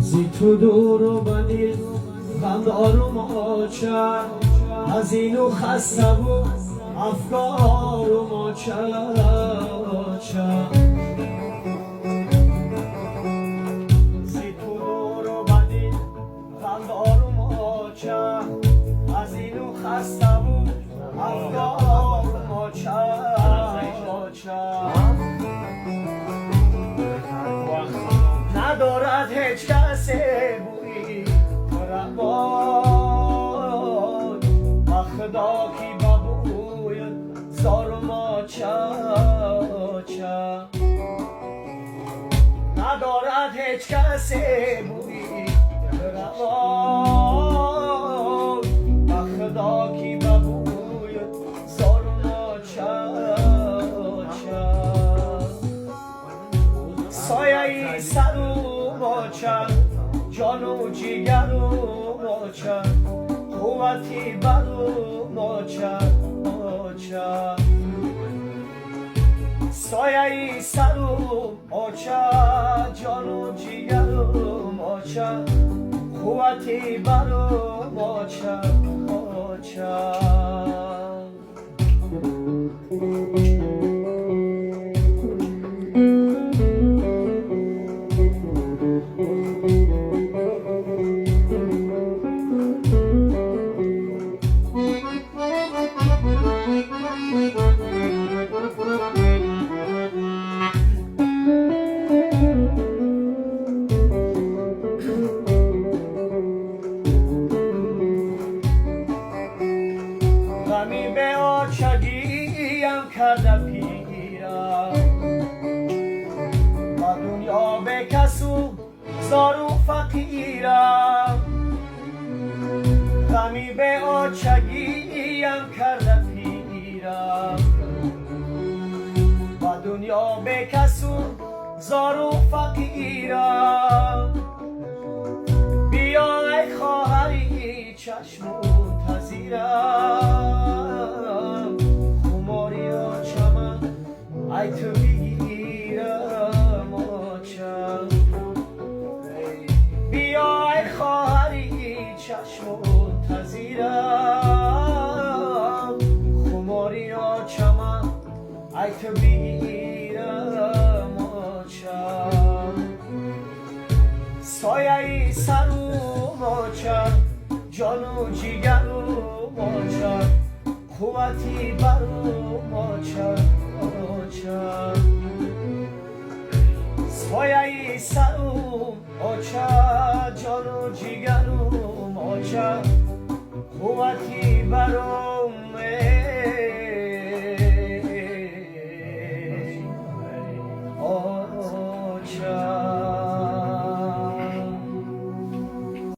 زی تو دور و بندی غم دارم آچه از اینو خسته و افکارم آچه زی تو دور و بندی غم دارم آچه از اینو خسته و افکارم آچه ندارد هیچ کسی بویی روان خدا کی ببوی زارم آچه ندارد هیچ کسی بویی روان خدا کی ببوی زارم آچه سایه سرم آچه جان و جیگرم آچه قوتی برم آچه سایه سرم آچه جان و جیگرم آچه قوتی برم آچه غمی به آچگیم کرده پیرم و دنیا به کسو زار و فقیرم غمی به آچگیم کرده پیرم و دنیا به کسو زار و فقیرم بیا ای خواهری چشم منتظرم خماری آچه من ای تو بگیرم آچه بیا ای خواهری چشم منتظرم خماری آچه من ای تو بگیرم آچه سایه سرم آچه جان و جیگرم آچه قوتی برم آچه سایه سرم آچه جان و جیگرم آچه قوتی